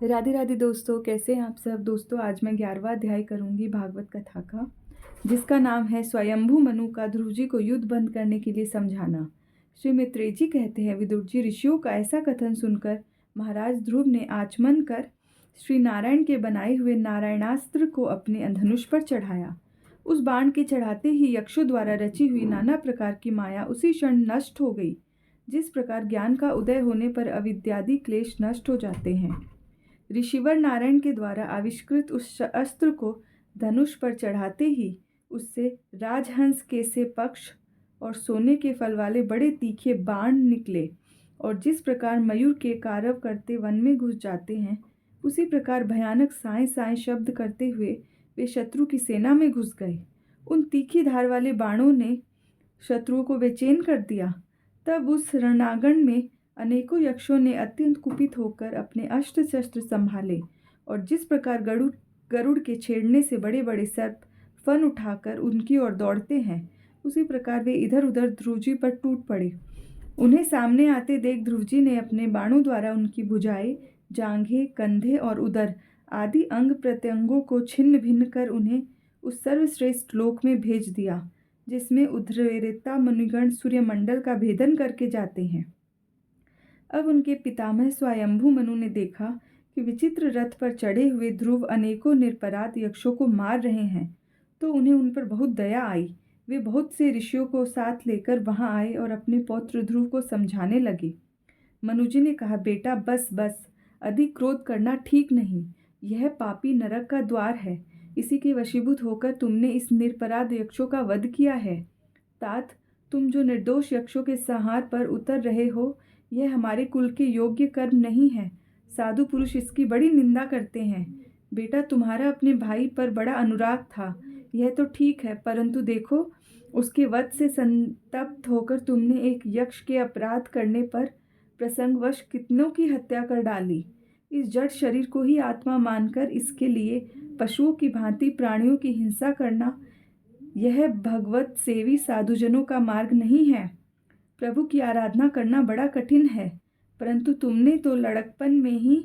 राधे राधे दोस्तों, कैसे हैं आप सब। दोस्तों, आज मैं 11वां अध्याय करूंगी भागवत कथा का, जिसका नाम है स्वयंभू मनु का ध्रुव जी को युद्ध बंद करने के लिए समझाना। श्री मैत्रेय जी कहते हैं, विदुर जी, ऋषियों का ऐसा कथन सुनकर महाराज ध्रुव ने आचमन कर श्री नारायण के बनाए हुए नारायणास्त्र को अपने धनुष पर चढ़ाया। उस बाण के चढ़ाते ही यक्षों द्वारा रची हुई नाना प्रकार की माया उसी क्षण नष्ट हो गई। जिस प्रकार ज्ञान का उदय होने पर अविद्यादि क्लेश नष्ट हो जाते हैं, ऋषिवर नारायण के द्वारा आविष्कृत उस अस्त्र को धनुष पर चढ़ाते ही उससे राजहंस के से पक्ष और सोने के फल वाले बड़े तीखे बाण निकले, और जिस प्रकार मयूर के कारव करते वन में घुस जाते हैं, उसी प्रकार भयानक साए साए शब्द करते हुए वे शत्रु की सेना में घुस गए। उन तीखी धार वाले बाणों ने शत्रुओं को बेचैन कर दिया। तब उस रणांगण में अनेकों यक्षों ने अत्यंत कुपित होकर अपने अस्त्र शस्त्र संभाले, और जिस प्रकार गरुड़ के छेड़ने से बड़े बड़े सर्प फन उठाकर उनकी ओर दौड़ते हैं, उसी प्रकार वे इधर उधर ध्रुव जी पर टूट पड़े। उन्हें सामने आते देख ध्रुव जी ने अपने बाणों द्वारा उनकी भुजाएं, जांघें, कंधे और उदर आदि अंग प्रत्यंगों को छिन्न भिन्न कर उन्हें उस सर्वश्रेष्ठ लोक में भेज दिया, जिसमें उद्धरेता मुनिगण सूर्यमंडल का भेदन करके जाते हैं। अब उनके पितामह स्वयंभू मनु ने देखा कि विचित्र रथ पर चढ़े हुए ध्रुव अनेकों निरपराध यक्षों को मार रहे हैं, तो उन्हें उन पर बहुत दया आई। वे बहुत से ऋषियों को साथ लेकर वहां आए और अपने पौत्र ध्रुव को समझाने लगे। मनुजी ने कहा, बेटा बस बस, अधिक क्रोध करना ठीक नहीं। यह पापी नरक का द्वार है। इसी के वशीभूत होकर तुमने इस निरपराध यक्षों का वध किया है। तात, तुम जो निर्दोष यक्षों के संहार पर उतर रहे हो, यह हमारे कुल के योग्य कर्म नहीं है। साधु पुरुष इसकी बड़ी निंदा करते हैं। बेटा, तुम्हारा अपने भाई पर बड़ा अनुराग था, यह तो ठीक है, परंतु देखो, उसके वध से संतप्त होकर तुमने एक यक्ष के अपराध करने पर प्रसंगवश कितनों की हत्या कर डाली। इस जड़ शरीर को ही आत्मा मानकर इसके लिए पशुओं की भांति प्राणियों की हिंसा करना, यह भगवत सेवी साधुजनों का मार्ग नहीं है। प्रभु की आराधना करना बड़ा कठिन है, परंतु तुमने तो लड़कपन में ही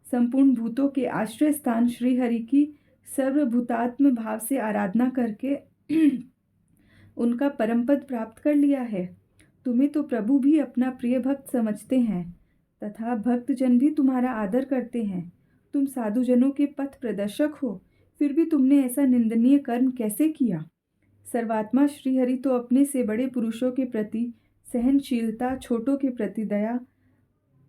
संपूर्ण भूतों के आश्रय स्थान श्री हरि की सर्वभूतात्म भाव से आराधना करके उनका परम पद प्राप्त कर लिया है। तुम्हें तो प्रभु भी अपना प्रिय भक्त समझते हैं तथा भक्तजन भी तुम्हारा आदर करते हैं। तुम साधुजनों के पथ प्रदर्शक हो, फिर भी तुमने ऐसा निंदनीय कर्म कैसे किया। सर्वात्मा श्रीहरि तो अपने से बड़े पुरुषों के प्रति सहनशीलता, छोटों के प्रति दया,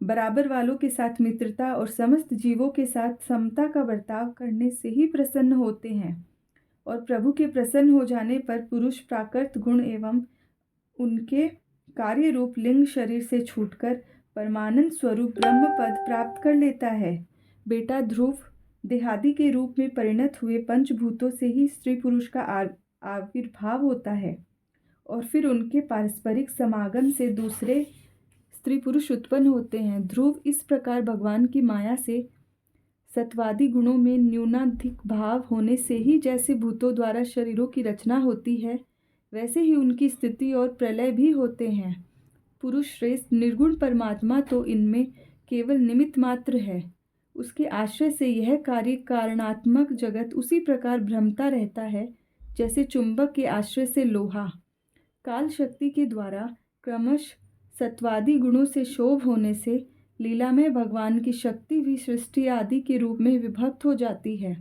बराबर वालों के साथ मित्रता और समस्त जीवों के साथ समता का बर्ताव करने से ही प्रसन्न होते हैं। और प्रभु के प्रसन्न हो जाने पर पुरुष प्राकृत गुण एवं उनके कार्य रूप लिंग शरीर से छूटकर परमानंद स्वरूप ब्रह्म पद प्राप्त कर लेता है। बेटा ध्रुव, देहादि के रूप में परिणत हुए पंचभूतों से ही स्त्री पुरुष का आविर्भाव होता है, और फिर उनके पारस्परिक समागम से दूसरे स्त्री पुरुष उत्पन्न होते हैं। ध्रुव, इस प्रकार भगवान की माया से सत्वादि गुणों में न्यूनाधिक भाव होने से ही जैसे भूतों द्वारा शरीरों की रचना होती है, वैसे ही उनकी स्थिति और प्रलय भी होते हैं। पुरुष श्रेष्ठ निर्गुण परमात्मा तो इनमें केवल निमित्त मात्र है। उसके आश्रय से यह कार्य कारणात्मक जगत उसी प्रकार भ्रमता रहता है जैसे चुंबक के आश्रय से लोहा। काल शक्ति के द्वारा क्रमश सत्वादि गुणों से शोभ होने से लीलामय भगवान की शक्ति भी सृष्टि आदि के रूप में विभक्त हो जाती है।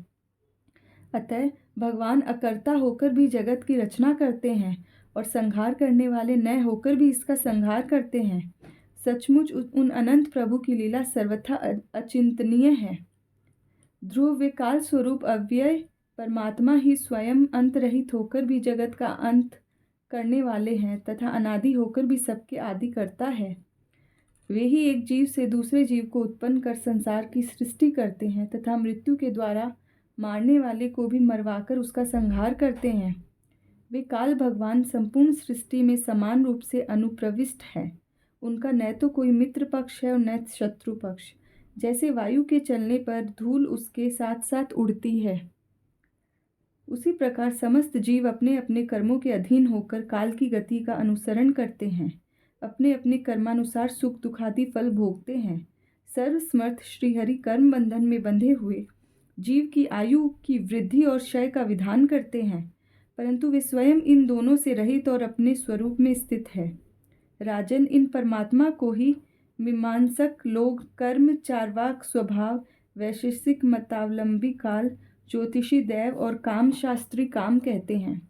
अतः भगवान अकर्ता होकर भी जगत की रचना करते हैं और संहार करने वाले न होकर भी इसका संहार करते हैं। सचमुच उन अनंत प्रभु की लीला सर्वथा अचिंतनीय है। ध्रुव, वे काल स्वरूप अव्यय परमात्मा ही स्वयं अंत रहित होकर भी जगत का अंत करने वाले हैं तथा अनादि होकर भी सबके आदि करता है। वे ही एक जीव से दूसरे जीव को उत्पन्न कर संसार की सृष्टि करते हैं तथा मृत्यु के द्वारा मारने वाले को भी मरवाकर उसका संहार करते हैं। वे काल भगवान संपूर्ण सृष्टि में समान रूप से अनुप्रविष्ट है। उनका न तो कोई मित्र पक्ष है और न शत्रु पक्ष। जैसे वायु के चलने पर धूल उसके साथ साथ उड़ती है, उसी प्रकार समस्त जीव अपने अपने कर्मों के अधीन होकर काल की गति का अनुसरण करते हैं। अपने अपने कर्मानुसार सुख दुखादि फल भोगते हैं। सर्वसमर्थ श्रीहरि कर्म बंधन में बंधे हुए जीव की आयु की वृद्धि और क्षय का विधान करते हैं, परंतु वे स्वयं इन दोनों से रहित और अपने स्वरूप में स्थित है। राजन, इन परमात्मा को ही मीमांसक लोग कर्म, चार्वाक स्वभाव, वैशेषिक मतावलंबी काल, ज्योतिषी दैव और काम शास्त्री काम कहते हैं।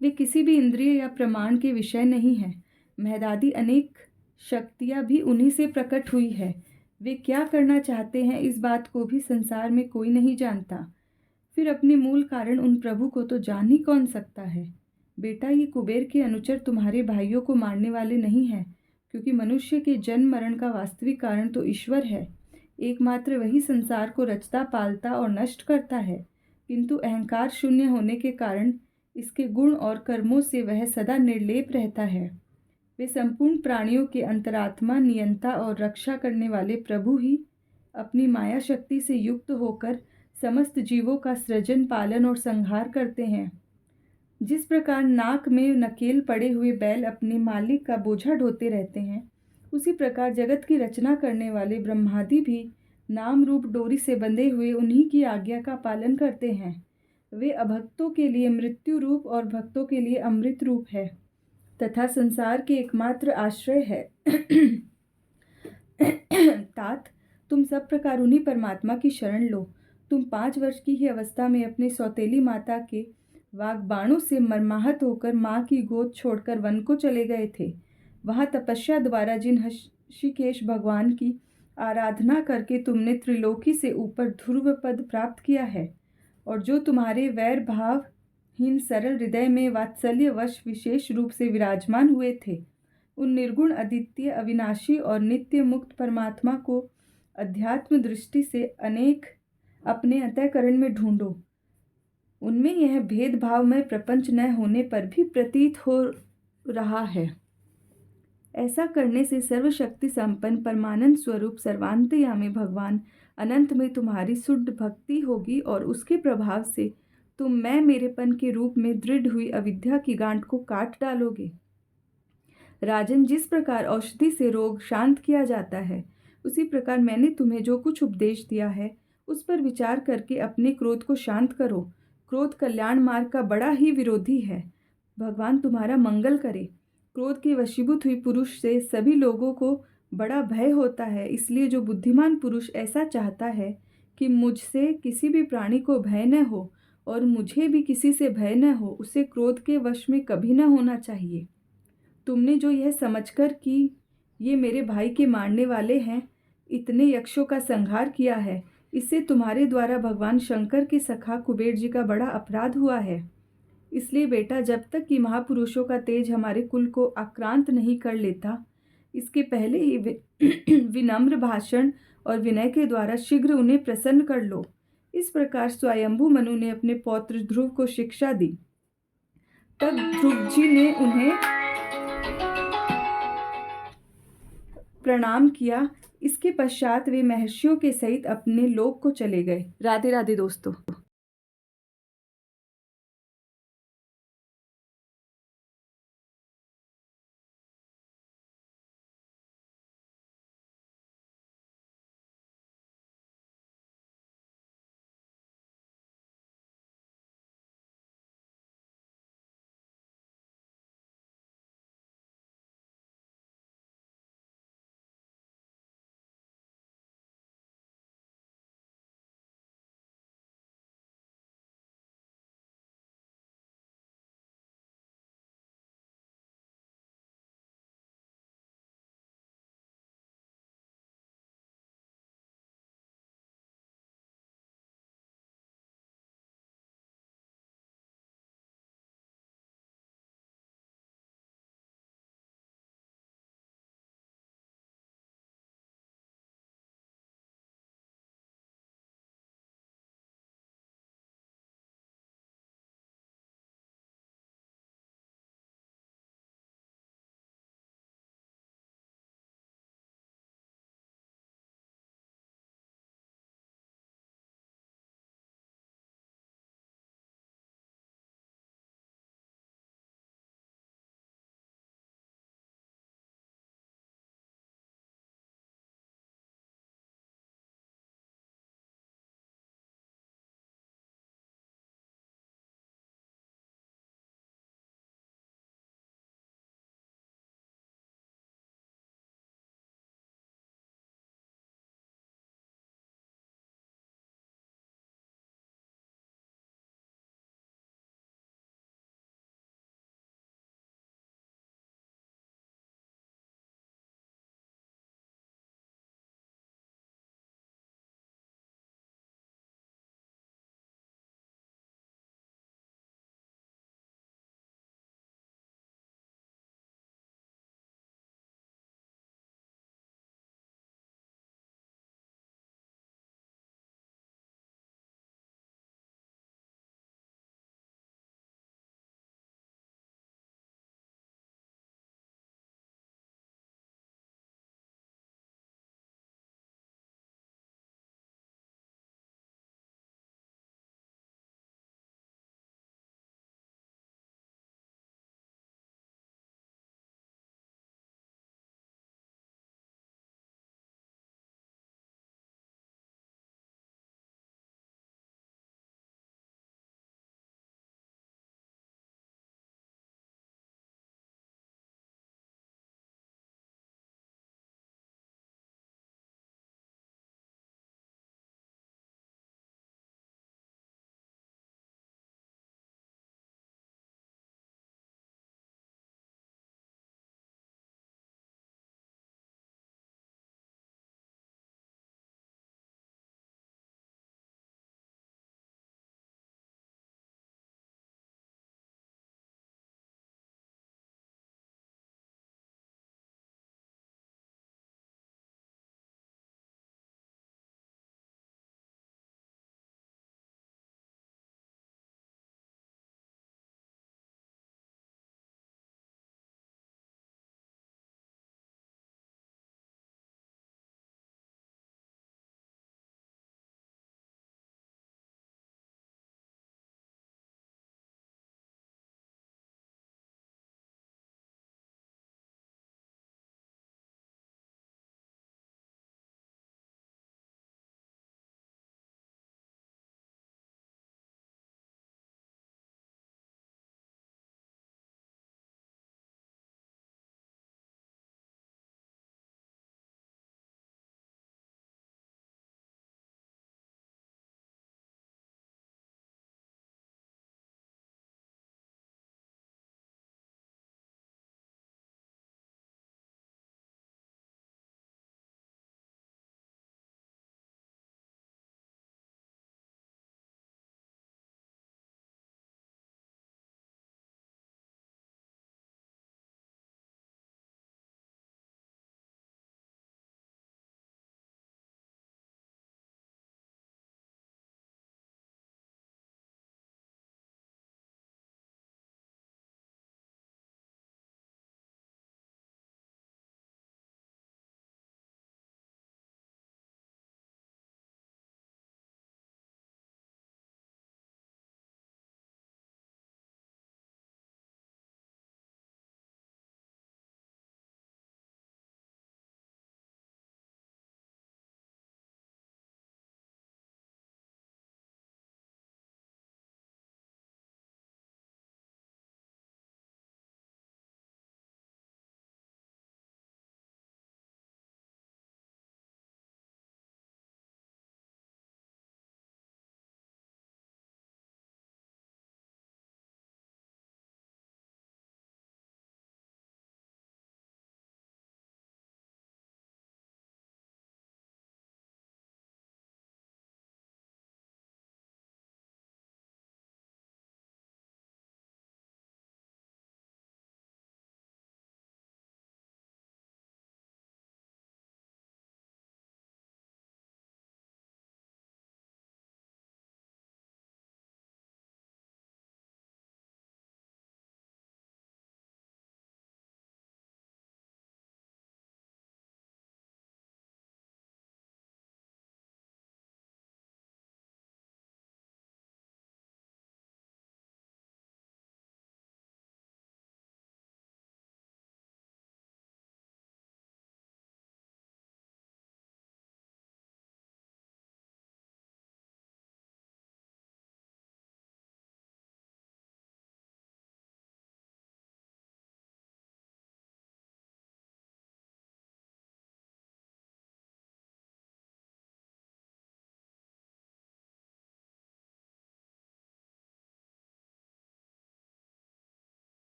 वे किसी भी इंद्रिय या प्रमाण के विषय नहीं हैं। महदादि अनेक शक्तियाँ भी उन्हीं से प्रकट हुई है। वे क्या करना चाहते हैं इस बात को भी संसार में कोई नहीं जानता। फिर अपने मूल कारण उन प्रभु को तो जान ही कौन सकता है। बेटा, ये कुबेर के अनुचर तुम्हारे भाइयों को मारने वाले नहीं हैं, क्योंकि मनुष्य के जन्म मरण का वास्तविक कारण तो ईश्वर है। एकमात्र वही संसार को रचता, पालता और नष्ट करता है, किंतु अहंकार शून्य होने के कारण इसके गुण और कर्मों से वह सदा निर्लेप रहता है। वे संपूर्ण प्राणियों के अंतरात्मा, नियंता और रक्षा करने वाले प्रभु ही अपनी माया शक्ति से युक्त होकर समस्त जीवों का सृजन, पालन और संहार करते हैं। जिस प्रकार नाक में नकेल पड़े हुए बैल अपने मालिक का बोझा ढोते रहते हैं, उसी प्रकार जगत की रचना करने वाले ब्रह्मादि भी नाम रूप डोरी से बंधे हुए उन्हीं की आज्ञा का पालन करते हैं। वे अभक्तों के लिए मृत्यु रूप और भक्तों के लिए अमृत रूप है तथा संसार के एकमात्र आश्रय है। तात, तुम सब प्रकार उन्हीं परमात्मा की शरण लो। तुम 5 वर्ष की ही अवस्था में अपने सौतेली माता के वाग्बाणों से मर्माहत होकर माँ की गोद छोड़कर वन को चले गए थे। वहाँ तपस्या द्वारा जिन ऋषिकेश भगवान की आराधना करके तुमने त्रिलोकी से ऊपर ध्रुव पद प्राप्त किया है, और जो तुम्हारे वैर भावहीन सरल हृदय में वात्सल्यवश विशेष रूप से विराजमान हुए थे, उन निर्गुण, अद्वितीय, अविनाशी और नित्य मुक्त परमात्मा को अध्यात्म दृष्टि से अनेक अपने अंतःकरण में ढूंढो। उनमें यह भेदभावमय प्रपंच न होने पर भी प्रतीत हो रहा है। ऐसा करने से सर्वशक्ति संपन्न परमानंद स्वरूप सर्वांतर्यामी भगवान अनंत में तुम्हारी शुद्ध भक्ति होगी और उसके प्रभाव से तुम मैं मेरेपन के रूप में दृढ़ हुई अविद्या की गांठ को काट डालोगे। राजन, जिस प्रकार औषधि से रोग शांत किया जाता है, उसी प्रकार मैंने तुम्हें जो कुछ उपदेश दिया है उस पर विचार करके अपने क्रोध को शांत करो। क्रोध कल्याण मार्ग का बड़ा ही विरोधी है। भगवान तुम्हारा मंगल करे। क्रोध के वशीभूत हुई पुरुष से सभी लोगों को बड़ा भय होता है, इसलिए जो बुद्धिमान पुरुष ऐसा चाहता है कि मुझसे किसी भी प्राणी को भय न हो और मुझे भी किसी से भय न हो, उसे क्रोध के वश में कभी न होना चाहिए। तुमने जो यह समझकर कि ये मेरे भाई के मारने वाले हैं, इतने यक्षों का संहार किया है, इससे तुम्हारे द्वारा भगवान शंकर के सखा कुबेर जी का बड़ा अपराध हुआ है। इसलिए बेटा, जब तक कि महापुरुषों का तेज हमारे कुल को आक्रांत नहीं कर लेता, इसके पहले ही विनम्र भाषण और विनय के द्वारा शीघ्र उन्हें प्रसन्न कर लो। इस प्रकार स्वयंभू मनु ने अपने पौत्र ध्रुव को शिक्षा दी। तब ध्रुव जी ने उन्हें प्रणाम किया। इसके पश्चात वे महर्षियों के सहित अपने लोक को चले गए। राधे राधे दोस्तों।